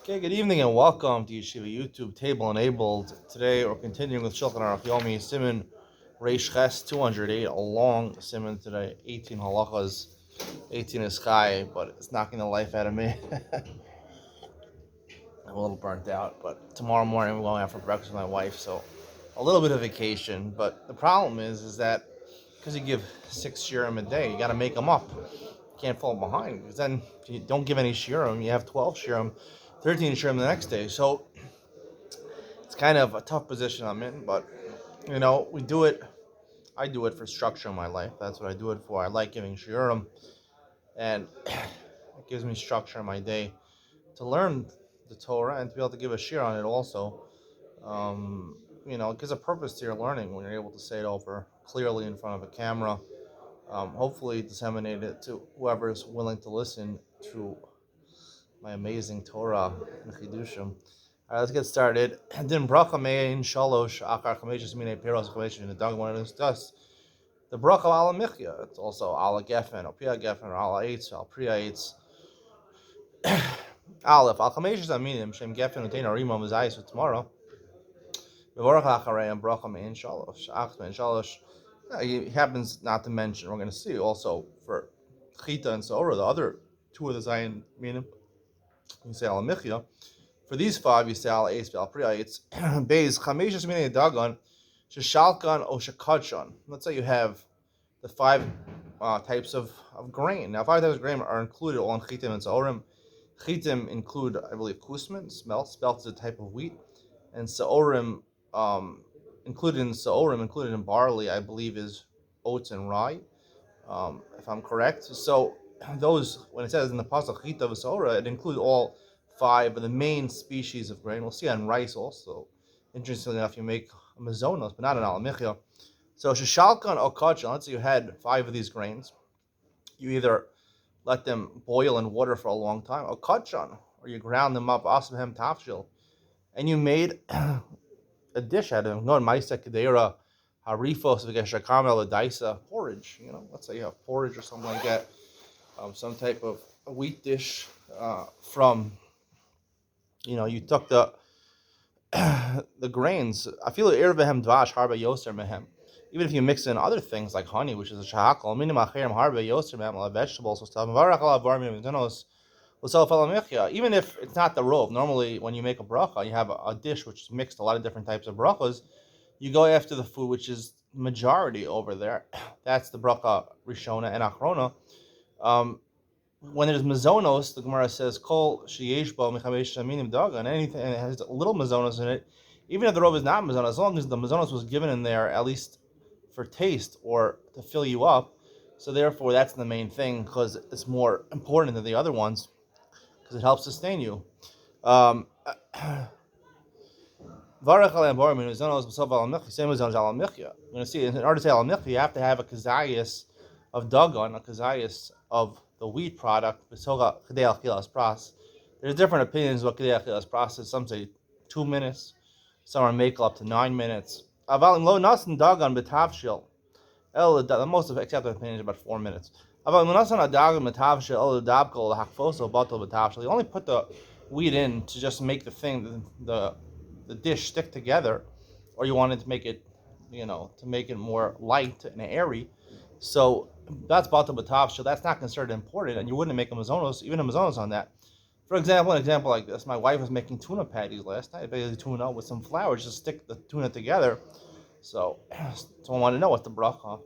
Okay, good evening and welcome to Yeshiva YouTube Table Enabled. Today we're continuing with Shulchan Aruch Yomi Siman Reish Ches 208, a long Siman today, 18 halachas, 18 is chai, but it's knocking the life out of me. I'm a little burnt out, but tomorrow morning we're going out for breakfast with my wife, so a little bit of vacation. But the problem is that because you give 6 shiurim a day, you got to make them up. You can't fall behind because then if you don't give any shiurim, you have 12 shiurim, 13 shiurim the next day. So it's kind of a tough position I'm in, but we do it. I do it for structure in my life. That's what I do it for. I like giving shiurim, and it gives me structure in my day to learn the Torah and to be able to give a shir on it also. It gives a purpose to your learning when you're able to say it over clearly in front of a camera. Hopefully, disseminate it to whoever is willing to listen to my amazing Torah and Chidushim. All right, let's get started. Din bracha mein shalosh achar chameshes minei peros chameshes in the dog one is dust. The bracha ala michya. It's also ala gefen, or priya gefen, or ala eitz, or priya eitz. Aleph al chameshes aminim shem gefen utein arimam v'zayis for tomorrow. Bevorach acharei bracha mein shalosh ach mein shalosh. He happens not to mention. We're going to see also for chita and sora, the other two of the zayin minim. You say ala michya. For these five, you say al eis al priya eitz. Beis chameshes minei dagon sheshalkan o shekachon. Let's say you have the five types of grain. Now, five types of grain are included all in chitim and saorim. Chitim include, I believe, kusman, spelt is a type of wheat, and saorim, included in barley, I believe, is oats and rye, if I'm correct. So those, when it says in the pasuk chita v'saora, it includes all five of the main species of grain. We'll see on rice also. Interestingly enough, you make mazonos, but not an alamichya. So sheshalkan or kachan, let's say you had five of these grains. You either let them boil in water for a long time, or kachan, or you ground them up, asbhem tafshil, and you made a dish out of them. No, maisa kedera, harifos v'geshakamel daisa, porridge. Let's say you have porridge or something like that, some type of a wheat dish from. You took the the grains. I feel irvehem dvash harba yoser mehem. Even if you mix in other things like honey, which is a shahakal, minim achirim harba yoser mehem, vegetables or stuff. Even if it's not the rule, normally when you make a bracha, you have a dish which is mixed a lot of different types of brachas. You go after the food which is majority over there. That's the bracha rishona and achrona. When there's mazonos, the Gemara says kol sheyeshbo mechamesh shaminim daga, and anything and it has little mazonos in it, even if the robe is not mazonos, as long as the mazonos was given in there at least for taste or to fill you up, so therefore that's the main thing because it's more important than the other ones because it helps sustain you. Same We're going to see in order to say al you have to have a kazayas of dagon, a kazayas of the wheat product. There's different opinions what kedei achilas pras is. Some say 2 minutes, some are make up to 9 minutes. The most accepted opinion is about 4 minutes. You only put the wheat in to just make the thing, the dish stick together, or you wanted to make it, to make it more light and airy. So that's batal b'tavshil. That's not considered important, and you wouldn't make a mazonos on that. For example, an example like this: my wife was making tuna patties last night. Basically, tuna with some flour, just stick the tuna together. So someone wanted to know what the bracha.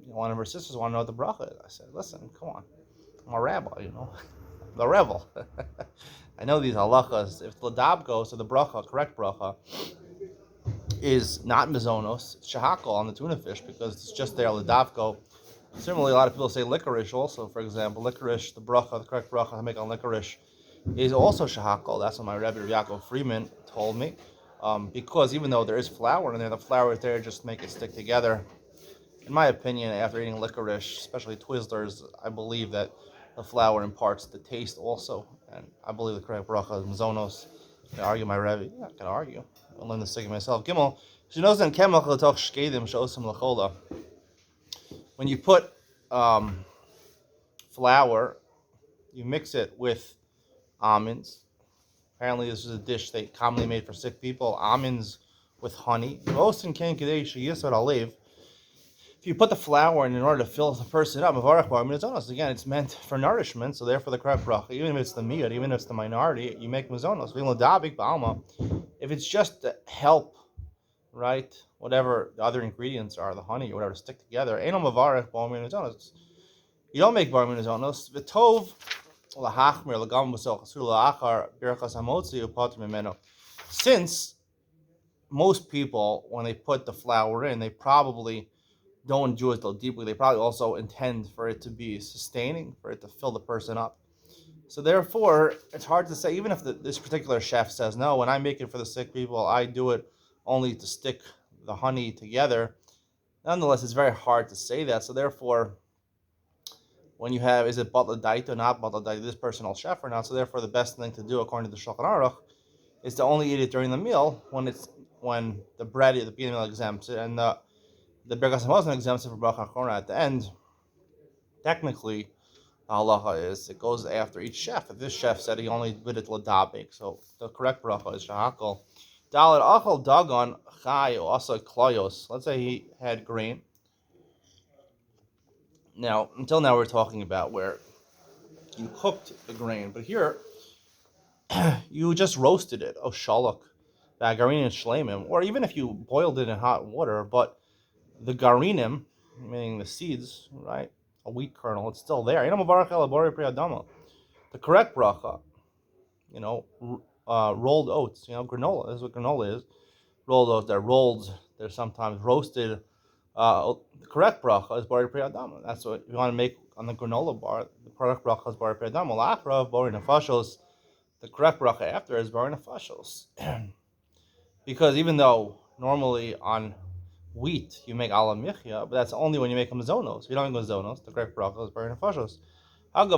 One of her sisters wanted to know what the bracha is. I said, "Listen, come on, I'm a rabbi, the revel. I know these halachas. If the ladab goes to the bracha, correct bracha, is not mazonos, it's shahakal on the tuna fish because it's just there ladavko. Similarly, a lot of people say licorice also. For example, licorice, the correct bracha to make on licorice is also shahakal. That's what my Rebbe Yaakov Freeman told me. Because even though there is flour in there, the flour is there just to make it stick together. In my opinion, after eating licorice, especially Twizzlers, I believe that the flour imparts the taste also. And I believe the correct bracha is mazonos. I can argue my Rebbe. Yeah, I can argue. I'll learn this thing myself. Gimel. When you put flour, you mix it with almonds, Apparently, this is a dish they commonly made for sick people. Almonds with honey. If you put the flour in order to fill the person up, again, it's meant for nourishment, so therefore the correct bracha, even if it's the meat, even if it's the minority, you make mazonos. If it's just to help, right, whatever the other ingredients are, the honey or whatever, to stick together, you don't make bar minazonos. V'tov lahachmir l'gam b'sol chasur la'achar birchas hamotzi upatim mimeno. Since most people, when they put the flour in, they probably don't do it so deeply. They probably also intend for it to be sustaining, for it to fill the person up. So therefore, it's hard to say, even if this particular chef says, no, when I make it for the sick people, I do it only to stick the honey together. Nonetheless, it's very hard to say that. So therefore, when you have, is it batla daita or not batla daita, this personal chef or not? So therefore, the best thing to do, according to the Shulchan Aruch, is to only eat it during the meal when the bread at the beginning of the meal exempts it, and the Birkas Hamazon exempts it for bracha achrona at the end. Technically, the halacha is it goes after each chef. If this chef said he only did it l'dabek, so the correct bracha is shahakol. Dalet achol dagon chay or asa kloyos. Let's say he had grain. Now, until now, we're talking about where you cooked the grain, but here you just roasted it. Oh, shalak, garin and shleimim, or even if you boiled it in hot water, but the garinim, meaning the seeds, right, a wheat kernel, it's still there. The correct bracha, rolled oats, granola. This is what granola is. Rolled oats, they're sometimes roasted. The correct bracha is bari pri adama. That's what you want to make on the granola bar. The correct bracha is bari pri adama. La'achrav bari nefashos. The correct bracha after is bari nefashos. Because even though normally on wheat you make ala michya, but that's only when you make mazonos. If you don't make mazonos, the correct bracha is bari nefashos. That's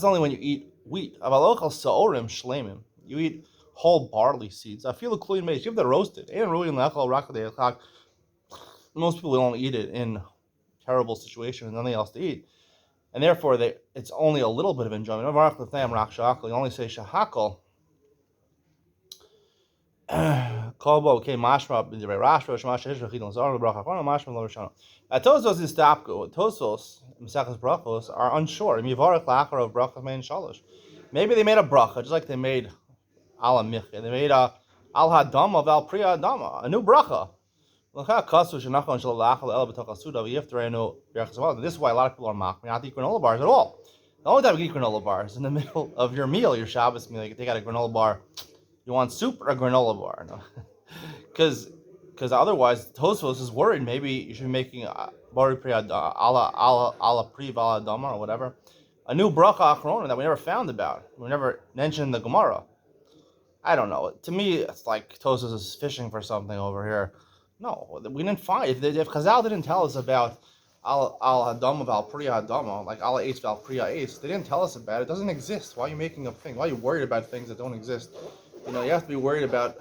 only when you eat wheat. You eat whole barley seeds. I feel a clean maize. You have to roast it. Most people don't eat it in terrible situations, nothing else to eat. And therefore, it's only a little bit of enjoyment. You only say shahakal. Tosos are unsure. Maybe they made a bracha, just like they made ala michya. They made a al hadama val priya adama, a new bracha. This is why a lot of people are mocking not to eat granola bars at all. The only time you eat granola bars is in the middle of your meal, your Shabbos meal. You can take out a granola bar. You want soup or a granola bar? No, because otherwise Tosfos is worried. Maybe you should be making bari pri ala pri val adama or whatever, a new bracha achrona that we never found about. We never mentioned in the Gemara. I don't know. To me, it's like Tosfos is fishing for something over here. No, we didn't find. If Chazal didn't tell us about al hadama val priya hadama, like al eitz val priya eitz, they didn't tell us about it. It doesn't exist. Why are you making up things? Why are you worried about things that don't exist? You have to be worried about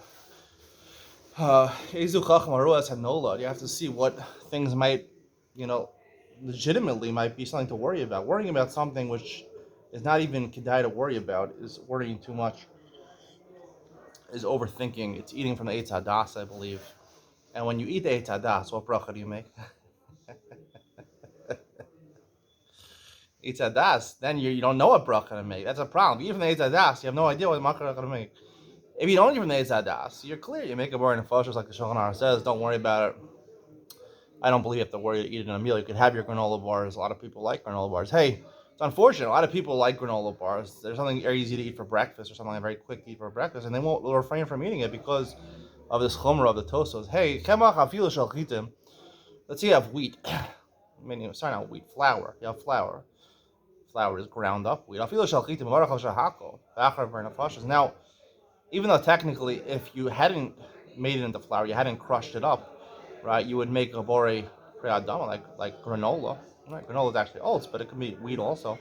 ezu chacham haruas hanola. You have to see what things might, legitimately might be something to worry about. Worrying about something which is not even kedai to worry about is worrying too much. Is overthinking. It's eating from the eitz hadas, I believe. And when you eat the eitz hadas, what bracha do you make? Eitz hadas, then you don't know what bracha to make. That's a problem. Even the eitz hadas, you have no idea what bracha to make. If you don't eat from the eitz hadas, you're clear. You make a bar in nefashos, like the Shulchan Aruch says. Don't worry about it. I don't believe you have to worry to eat it in a meal. You could have your granola bars. A lot of people like granola bars. Hey, it's unfortunate. A lot of people like granola bars. There's something very easy to eat for breakfast or something very quick to eat for breakfast, and they'll refrain from eating it because of this chumrah of the tosos. Hey, kemach afilu shalchitim. Let's say you have wheat. Not wheat, flour. You have flour. Flour is ground up wheat. Afilu shalchitim marachal shahako. Bachar v'nefashos. Now, even though technically, if you hadn't made it into flour, you hadn't crushed it up, right? You would make a bore priadama like granola. Right? Granola is actually oats, but it can be wheat also.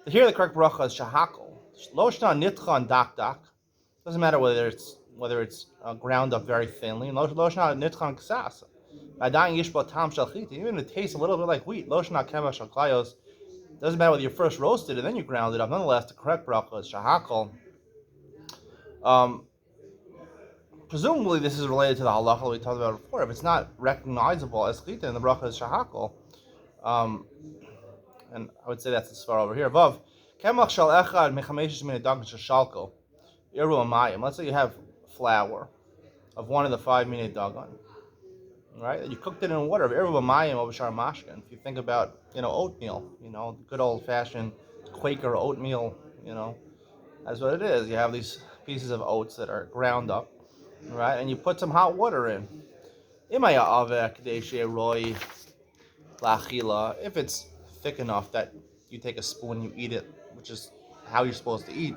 Here, the correct bracha is shahakol. Loshna nitchan dak dak. Doesn't matter whether it's ground up very thinly. Loshna nitchan ksas. Even if it tastes a little bit like wheat. Loshna kema shalklayos. Doesn't matter whether you first roasted and then you ground it up. Nonetheless, the correct bracha is shahakol. Um, Presumably, this is related to the halacha that we talked about before. If it's not recognizable as chita, then the bracha is shahakol. And I would say that's the svar over here above. Kemach shal echad mechameshes min dagan shashalko. Yeru amayim. Let's say you have flour of one of the 5 minute dagan, right? You cooked it in water. Yeru amayim over shar mashkin. If you think about, oatmeal, good old fashioned Quaker oatmeal, that's what it is. You have these pieces of oats that are ground up, right? And you put some hot water in. Imaya avek deishe roi lachila. If it's thick enough that you take a spoon, you eat it, which is how you're supposed to eat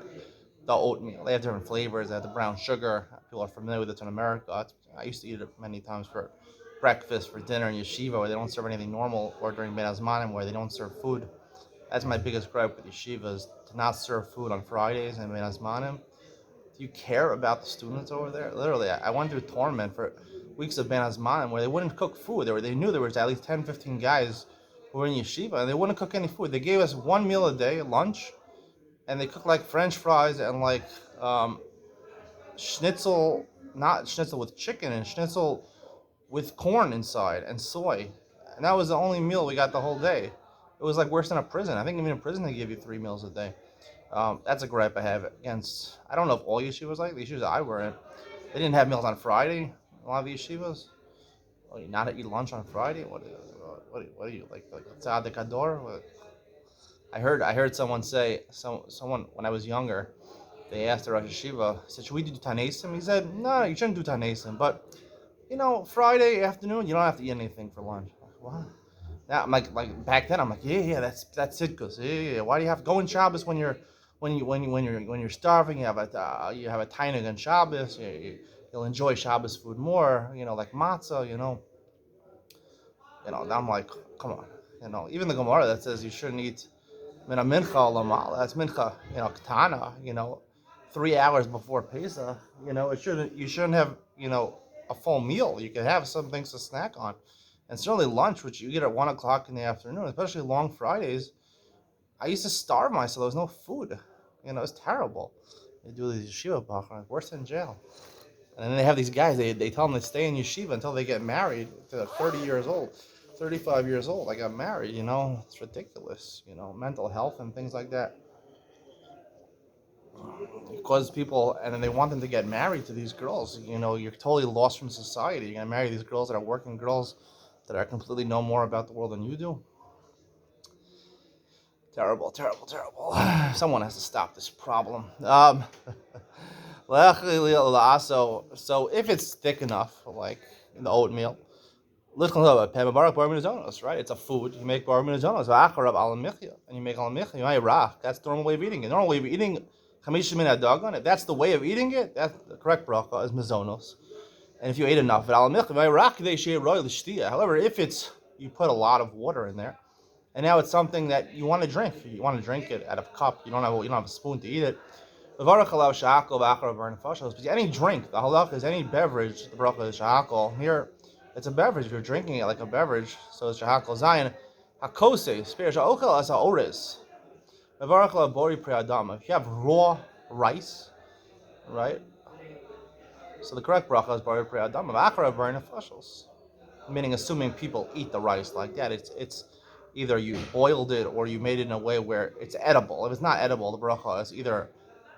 the oatmeal. They have different flavors. They have the brown sugar. People are familiar with it in America. I used to eat it many times for breakfast, for dinner in yeshiva, where they don't serve anything normal, or during Ben Azmanim, where they don't serve food. That's my biggest gripe with yeshivas, to not serve food on Fridays and Ben Azmanim. Do you care about the students over there? Literally, I went through torment for weeks of Ben Azmanim where they wouldn't cook food. They knew there was at least 10, 15 guys who were in yeshiva, and they wouldn't cook any food. They gave us one meal a day, lunch, and they cooked like French fries and like schnitzel, not schnitzel with chicken, and schnitzel with corn inside and soy. And that was the only meal we got the whole day. It was like worse than a prison. I think even in prison they give you 3 meals a day. That's a gripe I have against. I don't know if all yeshivas like the yeshivas I were in. They didn't have meals on Friday. A lot of the yeshivas. Oh, you not eat lunch on Friday? What are you like tzaddik ador? I heard someone say someone when I was younger. They asked the Rosh Yeshiva, said, "Should we do tanesim?" He said, "No, you shouldn't do tanesim. But Friday afternoon, you don't have to eat anything for lunch." I'm like, what? Now I'm like back then I'm like, yeah, that's sidkus. Yeah. Why do you have to go in Shabbos when you're starving? You have a tainug on Shabbos. You'll enjoy Shabbos food more. Like matzah. Now I'm like, come on. Even the Gemara that says you shouldn't eat mina mincha lamal. That's mincha. Katana. 3 hours before Pesach. You shouldn't have a full meal. You could have some things to snack on. And certainly lunch, which you get at 1 o'clock in the afternoon, especially long Fridays, I used to starve myself. There was no food. It's terrible. They do these yeshiva bachar, worse than jail. And then they have these guys, they tell them to stay in yeshiva until they get married to 30 years old, 35 years old. I got married, it's ridiculous, mental health and things like that. Because people, and then they want them to get married to these girls. You're totally lost from society. You're going to marry these girls that are working girls that I completely know more about the world than you do. Terrible, terrible, terrible. Someone has to stop this problem. So if it's thick enough, like in the oatmeal, right? It's a food. You make bar minazonos, and you make al-michya. That's the normal way of eating it. The normal way of eating chamisha min adagan, if that's the way of eating it, that's the correct bracha is mizonos. And if you ate enough, however, if you put a lot of water in there, and now it's something that you want to drink. You want to drink it out of a cup. You don't have a spoon to eat it. But any drink, the halach is any beverage. The bracha is shahakol. Here, it's a beverage. You're drinking it like a beverage, so it's shahakol zayin. Hakose spiritual okel as haores. If you have raw rice, right? So the correct bracha is bari pri adam of achara bari nefashos, meaning assuming people eat the rice like that. It's either you boiled it or you made it in a way where it's edible. If it's not edible, the bracha is either,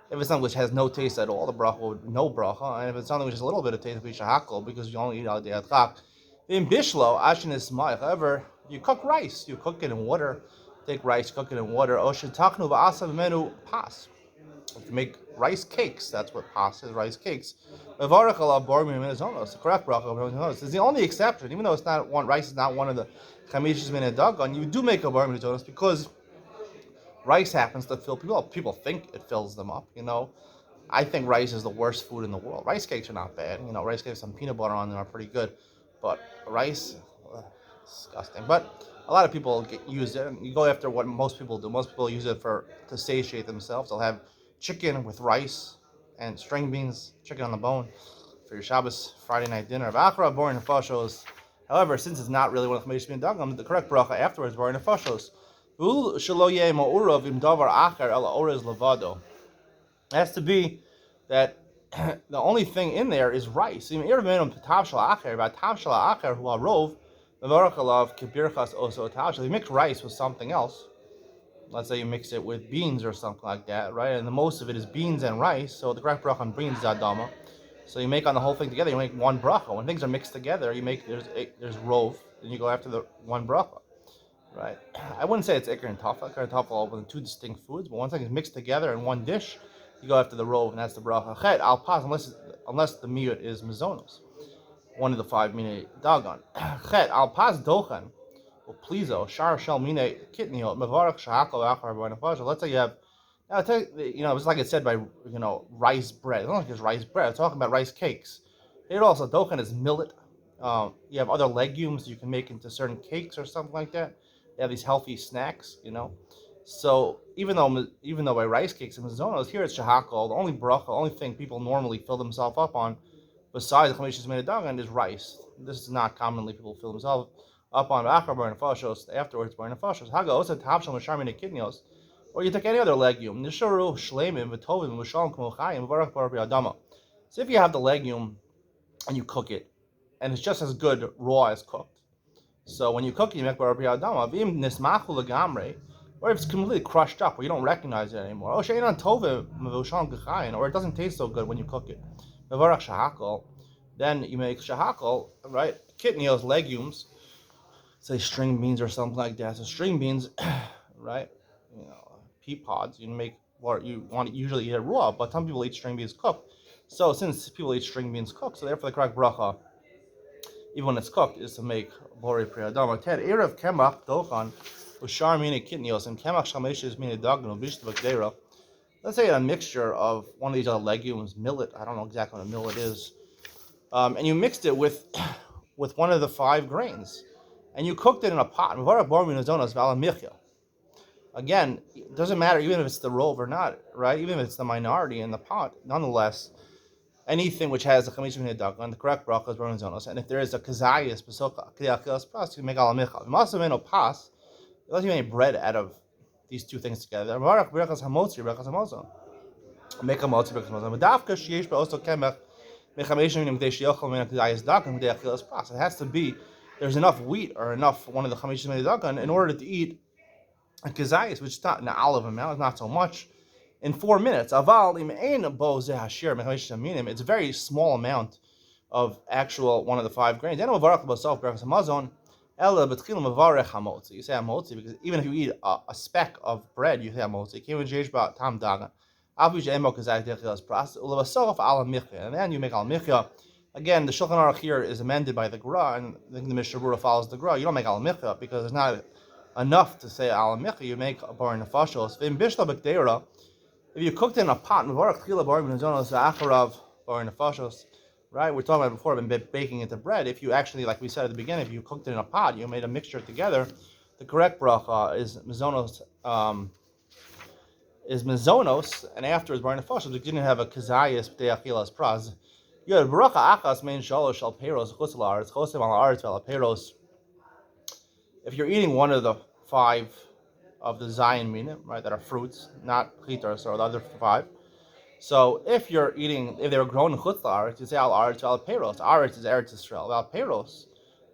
if it's something which has no taste at all, the bracha would no bracha, and if it's something which has a little bit of taste, it'll be shahakol because you only eat al de'adchak. In bishlo ashin ismai. However, you cook rice, you cook it in water. Take rice, cook it in water. Oshitaknu va'asav menu pas. If you make rice cakes, that's what pas is, rice cakes. The correct bracha is the only exception, even though it's not one. Rice is not one of the chamishis min dagan. You do make a bar mitzvah because rice happens to fill people up. People think it fills them up. I think rice is the worst food in the world. Rice cakes are not bad. Rice cakes with some peanut butter on them are pretty good, but rice, disgusting. But a lot of people use it, and you go after what most people do. Most people use it to satiate themselves. They'll have chicken with rice and string beans, chicken on the bone, for your Shabbos Friday night dinner. However, since it's not really one of the chamishis min dagam, the correct bracha afterwards is bar nefashos. It has to be that the only thing in there is rice. You mix rice with something else. Let's say you mix it with beans or something like that, right? And the most of it is beans and rice. So the correct bracha on beans is adama. So you make on the whole thing together. You make one bracha. When things are mixed together, you make there's rov, and you go after the one bracha, right? I wouldn't say it's ikar and tafel. Ikar and tafel are two distinct foods, but one thing is mixed together in one dish. You go after the rov, and that's the bracha. Chet al pas, unless the miyut is mizonos, one of the five mine dagon. Chet al pas dochan. Pleaso, shar shel mine kitniot mevarach shahakol achar b'nefashah. Let's say you have, now it's like it said by rice bread. It's not like it's rice bread. It's talking about rice cakes. It also dochen is millet. You have other legumes you can make into certain cakes or something like that. They have these healthy snacks, So even though by rice cakes and mazonos, here it's shahakol. The only bracha, the only thing people normally fill themselves up on, besides the chamishas made dagan, is rice. This is not commonly people fill themselves up on achar bar nefashos, afterwards bar nefashos. Haga osa tapshal masharmin kidneos, or you take any other legume. Nisharu shleimim v'tovim v'shalom k'mochayim v'varach bar b'adama. So if you have the legume and you cook it, and it's just as good raw as cooked. So when you cook it, you make bar b'adama. V'im nismachu legamre, or if it's completely crushed up, or you don't recognize it anymore. Oh she'enan tovim v'shalom k'chayim, or it doesn't taste so good when you cook it. V'varach shahakol, then you make shahakol, right? Kidneos, legumes. Say string beans or something like that. So string beans, right? Pea pods. You want to usually eat it raw, but some people eat string beans cooked. So since people eat string beans cooked, so therefore the correct bracha, even when it's cooked, is to make bori priyadama. Ted erev kemach dochan ushar mine kitnios and kemach shameshes mine dagno b'shtavakdera. Let's say a mixture of one of these other legumes, millet. I don't know exactly what a millet is, and you mixed it with one of the five grains. And you cooked it in a pot. Again, it doesn't matter even if it's the rov or not, right? Even if it's the minority in the pot, nonetheless, anything which has the chamish min dagan, the correct bracha is born zonos. And if there is a kazayas besoka kliakilas pras, you make al michal. Masameno pas, unless you make bread out of these two things together. Make a motzi brachas hamotzi. Medavka sheyesh beosto kemech mechamish min mkdei sheyochel min kazayas dagan mkdei akilas pras. It has to be. There's enough wheat or enough one of the chamishas made dagan in order to eat a kazayis, which is not an olive amount, it's not so much, in 4 minutes. Aval im ein bo ze hashir mechamishas aminim. It's a very small amount of actual one of the five grains. Eno mavarach b'sof brachas hamazon ela b'tchilim mavarech hamotzi. You say hamotzi because even if you eat a speck of bread, you say hamotzi. Kevin jeish ba tam dagan. Avu she'emo kazayis dechilas pras ulevasof al michya, and then you make al michya. Again, the Shulchan Aruch here is amended by the Gra, and I think the Mishnah Berurah follows the Gra. You don't make al micha because there's not enough to say al micha. You make a bar nefashos. If you cooked it in a pot, right? We're talking about before, been baking into bread. If you actually, like we said at the beginning, if you cooked it in a pot, you made a mixture together. The correct bracha is mizonos. And afterwards bar nefashos. We didn't have a kazayas b'tei achilas praz. You had bracha achas main shalosh al peros chutz la'aretz chosim al haaretz vel peros. If you're eating one of the five of the zayin minim, right, that are fruits, not chitas or the other five. So if they were grown in chutz la'aretz, you say al haaretz vel peros. Haaretz is Eretz Yisrael. Vel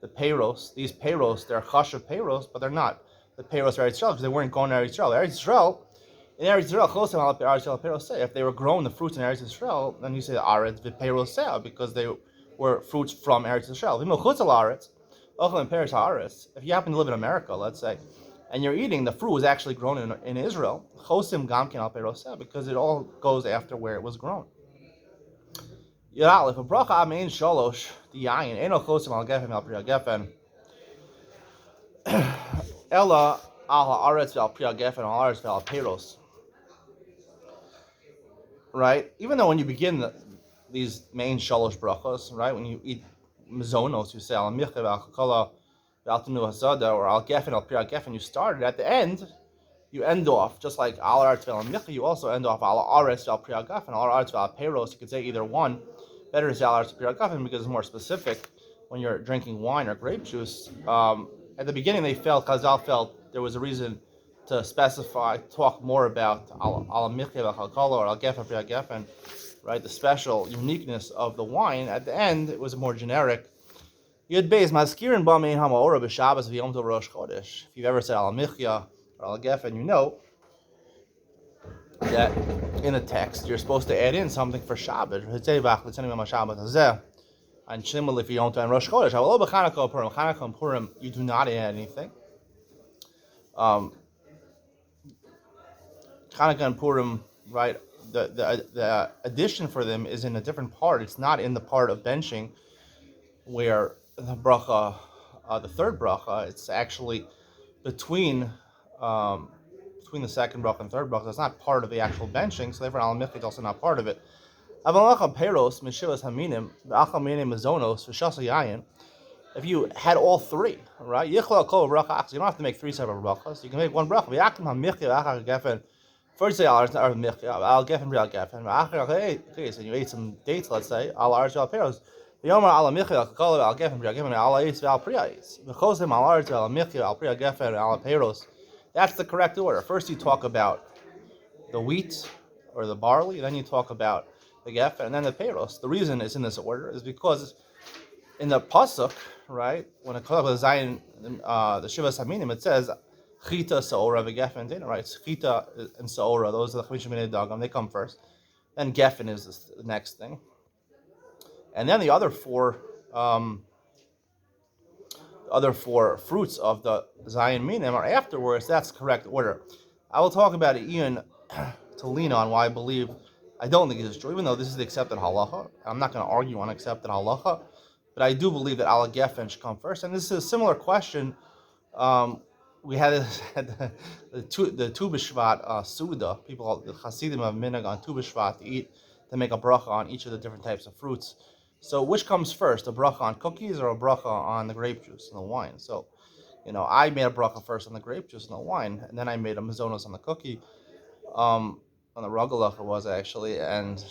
peros, these peros, they're chashav peros, but they're not the peros of Eretz Yisrael because they weren't grown in Eretz Yisrael. Eretz Yisrael. In Eretz Yisrael, if they were growing the fruits in Eretz Yisrael, then you say the Aretz v'peiroseh because they were fruits from Eretz Yisrael. If you happen to live in America, let's say, and you're eating the fruit was actually grown in Israel, chosim gamkin al peiroseh because it all goes after where it was grown. If a bracha amein shalosh the yayin eno chosim al gefen al priya gefen ella al haaretz vel priya gefen al haaretz vel peiros. Right? Even though when you begin these main shalosh brachos, right? When you eat mazonos, you say al micha v'al v'altanu hasada or al gefen al priya gefen. You started at the end. You end off just like al aretz v'al micha. You also end off al aretz v'al priya gefen, al aretz v'al peiros. You could say either one. Better is al aretz priya gefen because it's more specific when you're drinking wine or grape juice. At the beginning, Chazal felt there was a reason to specify, talk more about al michya v'chalkala or al gefen pri gefen, right? The special uniqueness of the wine. At the end, it was more generic. Yud beis maskirin b'amein hamaora b'Shabbos v'yom tov Rosh Chodesh. If you've ever said al michya or al gefen, you know that in a text you're supposed to add in something for Shabbat. And similarly, if you don't do Rosh Chodesh, Chanukah and Purim, you do not add anything. Chanukah and Purim, right? The addition for them is in a different part. It's not in the part of benching where the bracha, the third bracha. It's actually between the second bracha and third bracha. It's not part of the actual benching, so therefore al michya is also not part of it. If you had all three, right? You don't have to make three separate brachas. You can make one bracha. First say al gefen al gefen. And you ate some dates, let's say al arz al peros. The Yomar al michya al kol al gefen al gefen al eitz al priyais. V'chosem al arz al michya al priya gefen al peros. That's the correct order. First you talk about the wheat or the barley, then you talk about the gefen, and then the peros. The reason it's in this order is because in the pasuk, right, when it comes to Zayin, the Shivas Haminim, it says chita, saora, v'gefen, dina, right? Chita and saora, those are the chamisha minei dagam. They come first. Then gefen is the next thing, and then the other four fruits of the Zayin Minim are afterwards. That's the correct order. I will talk about it even to lean on why I don't think this is true, even though this is the accepted halacha. I'm not going to argue on accepted halacha, but I do believe that al gefen should come first. And this is a similar question. We had the Tu B'Shvat Suda. People, the Hasidim of minhag on Tu B'Shvat to make a bracha on each of the different types of fruits. So which comes first, a bracha on cookies or a bracha on the grape juice and the wine? So, I made a bracha first on the grape juice and the wine, and then I made a mazonos on the cookie. On the Ragalach it was actually, and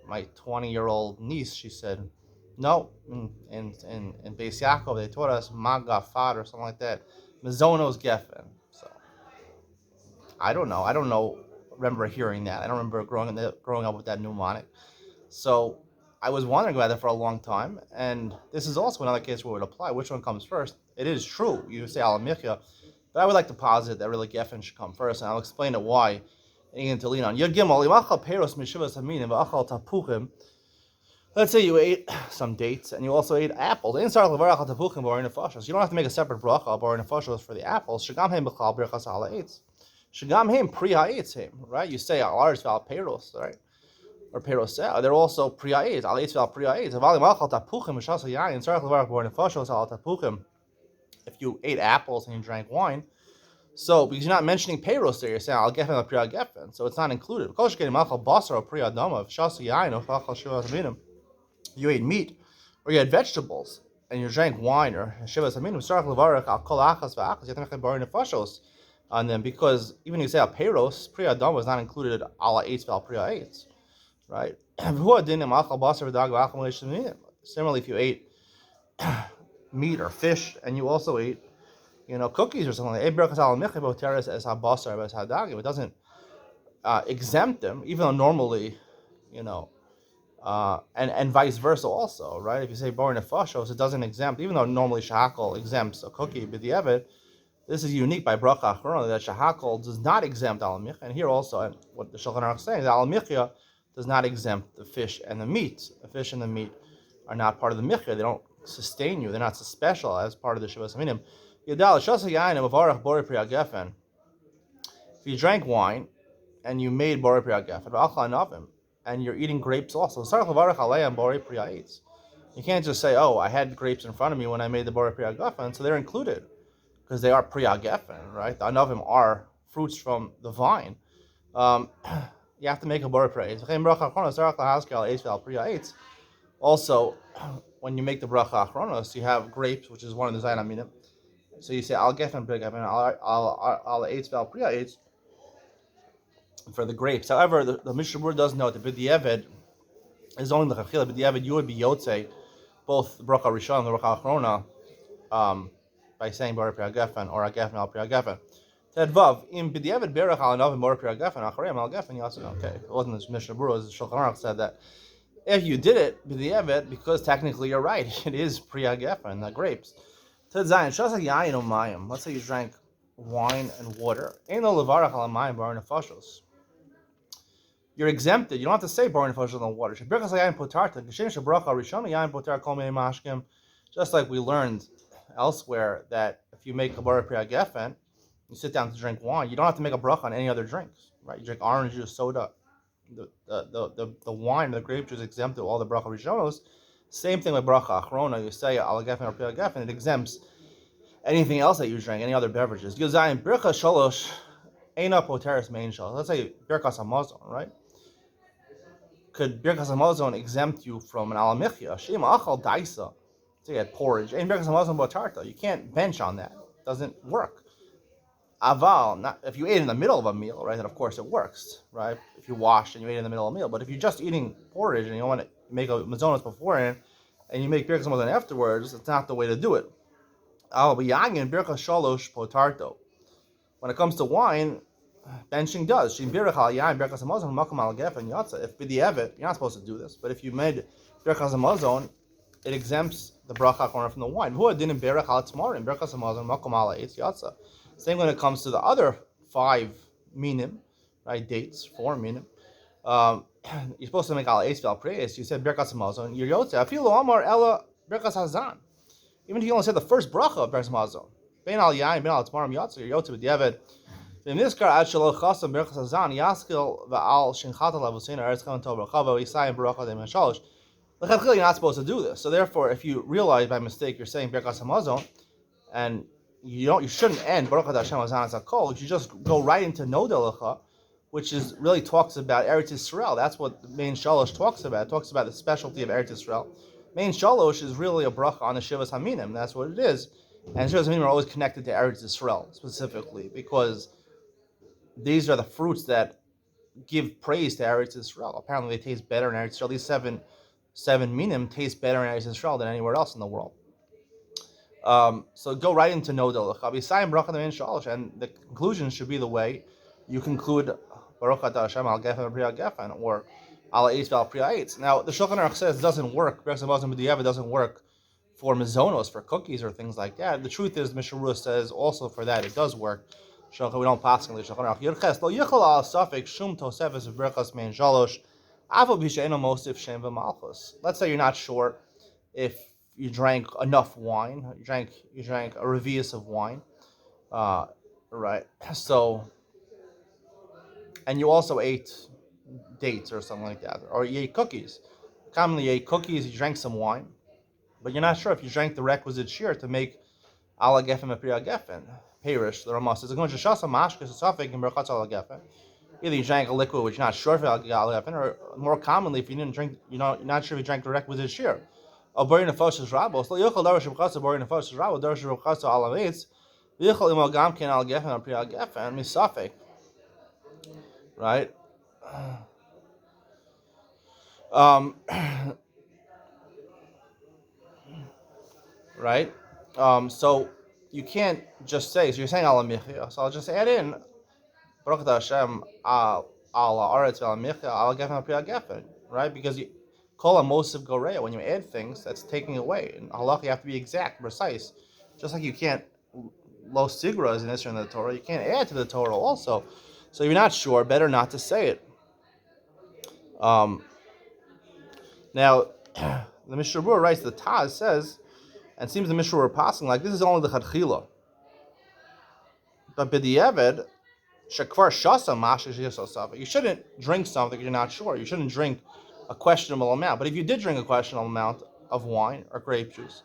my 20-year-old niece, she said, no, in Beis Yaakov they taught us magafad or something like that, mazonos gefen. So I don't know. Remember hearing that. I don't remember growing up with that mnemonic. So I was wondering about that for a long time, and this is also another case where it would apply. Which one comes first? It is true, you say al michya, but I would like to posit that really gefen should come first, and I'll explain it why. To lean on. Let's say you ate some dates and you also ate apples. You don't have to make a separate bracha for the apples. Right? You say al peros, right? Or peros. They're also priya. If you ate apples and you drank wine, so because you're not mentioning peros there, you're saying al gefen al priya gefen, so it's not included. You ate meat or you had vegetables and you drank wine or shivas aminim, you have to make a bar nefashos on them, because even if you say al peros, priya dama is not included ala eitz val priya eitz, right? Similarly, if you ate meat or fish and you also ate cookies or something, it doesn't exempt them, even though normally, and vice versa also, right? If you say bar nefashos, it doesn't exempt, even though normally shahakol exempts a cookie, but the evet, this is unique by bracha achrona that shahakol does not exempt al michya, and here also, and what the Shulchan Aruch is saying, that al michya does not exempt the fish and the meat. The fish and the meat are not part of the michya; they don't sustain you; they're not so special as part of the shivas aminim. If you drank wine and you made bori priya gefen, and you're eating grapes also, you can't just say, oh, I had grapes in front of me when I made the bori priya gefen, so they're included because they are priya gefen, right? The anavim are fruits from the vine. You have to make a bori priya. Also, when you make the bracha achronos, you have grapes, which is one of the zayin aminim. So you say al gefen priya gefen, al eitz val priya eitz for the grapes. However, the Mishnah Berurah does note that b'diavad is only the chachila. B'diavad you would be yotze both the bracha rishon and the bracha achrona by saying bar priya gefen or a gefen al priya gefen. Said Vav, im b'diavad berach al anav mor pri agafen acharei al agafen yasin. Okay, it wasn't this Mishnah Berurah, it was Shulchan Aruch said that if you did it b'diavad, because technically you're right, it is pri agafen, the grapes. Tad zayin shasa yayin o mayim. Let's say you drank wine and water. Ein lo levarach al mayim bar nefashos. You're exempted. You don't have to say bar nefashos on the water. Shebrichas yayin potarta. Geshem shebracha rishona yayin potar kol mei mashkim. Just like we learned elsewhere that if you make a bar pri agafen, you sit down to drink wine, you don't have to make a bracha on any other drinks, right? You drink orange juice, soda, the wine, the grape juice exempted all the bracha rishonos. Same thing with bracha achrona. You say al agafen or pri agafen, it exempts anything else that you drink, any other beverages. Yozayin bircha shalosh eina poteris main shalosh. Let's say birkas hamazon, right? Could birkas hamazon exempt you from an alamichya? Shema achal daisa. So you had porridge. Ein birkas hamazon botarta. You can't bench on that. It doesn't work. Aval, not if you ate in the middle of a meal, right? Then of course it works, right? If you washed and you ate in the middle of a meal, but if you're just eating porridge and you want to make a mazonos beforehand, and you make birkas hamazon afterwards, it's not the way to do it. When it comes to wine, benching does. If b'di'evet, you're not supposed to do this, but if you made birkas hamazon, it exempts the bracha corner from the wine. Same when it comes to the other 5 minim, right? Dates, 4 minim. You're supposed to make al eitz val preis. You said birkas hamazon. You're yotze. Afilu amar ella birkas hazan. Even if you only said the first bracha of birkas hamazon, bein al yain, bein al tmarim yotze. You're yotze b'di'evet. In this car, ad shelo chasam birkas hazan yaskil va'al shinchat alavusin eretz kavan tov brachava v'isayim bracha de meshalosh. You're not supposed to do this. So therefore, if you realize by mistake you're saying birkas hamazon, and you shouldn't end Baruch Hashem Hazan Zakol. You should just go right into Nodelecha, which is really talks about Eretz Yisrael. That's what the main Shalosh talks about. It talks about the specialty of Eretz Yisrael. Main Shalosh is really a bracha on the Shivas Haminim. That's what it is. And Shivas Haminim are always connected to Eretz Yisrael specifically because these are the fruits that give praise to Eretz Yisrael. Apparently, they taste better in Eretz Yisrael. These seven minim taste better in Eretz Yisrael than anywhere else in the world. So go right into Nodel, and the conclusion should be the way you conclude Baruch Atah Hashem al Gefen Priya Gefen or Al Eitz Val Priya Eitz. Now the Shulchan Aruch says it doesn't work. It doesn't work for mizonos, for cookies or things like that. The truth is, Mishnah Berurah says also for that it does work. We don't pass in the Shulchan Aruch. Yerches lo yichol al safek shum tosefes v'berachas mein shalosh afal b'she'eno mosif shem v'malchus. Let's say you're not sure if you drank enough wine. You drank a revius of wine, right? So, and you also ate dates or something like that, or you ate cookies. Commonly, you ate cookies. You drank some wine, but you're not sure if you drank the requisite shear to make ala gefen apriya gefen. Perish the Ramah says going to shasa mashkas safek and berchatz ala gefen. Either you drank a liquid which you're not sure if ala gefen, or more commonly, if you didn't drink, you're not sure if you drank the requisite shear. A bari nefashos rabo. So yochel darash b'chasa bari nefashos rabo darash b'chasa al amitz. Yochel imo gam ken al gefen al pri al gefen misafek. Right. Right. So you can't just say. So you're saying al amichya. So I'll just add in Baruch Hashem al aretz al amichya al gefen al pri al gefen. Right, because you. Kol amosiv goreya. When you add things, that's taking away. In halach, you have to be exact, precise. Just like you can't lo sigra is an issue in the Torah, you can't add to the Torah also. So you're not sure, better not to say it. Now, the Mishnah Berurah writes, the Taz says, and seems the Mishnah Berurah passing like this is only the chadchila. But b'di'evet shekvar shasa mashish yisosava. You shouldn't drink something you're not sure. You shouldn't drink a questionable amount. But if you did drink a questionable amount of wine or grape juice,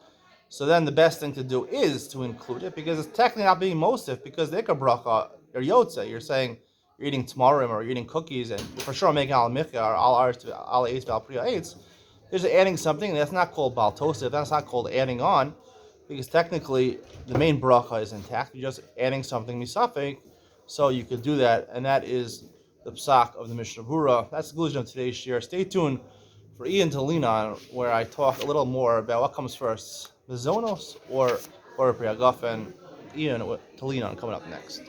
so then the best thing to do is to include it because it's technically not being mosif because the ikar bracha or yotze. You're saying you're eating tamarim or you're eating cookies and for sure making al michya or al eitz val priya eitz. You're just adding something that's not called bal tosif. That's not called adding on because technically the main bracha is intact. You're just adding something misafek, so you could do that, and that is the psak of the Mishnah Berurah. That's the conclusion of today's shir. Stay tuned for Ian Talinon, where I talk a little more about what comes first, the zonos or Priya Gefen. Ian Talinon coming up next.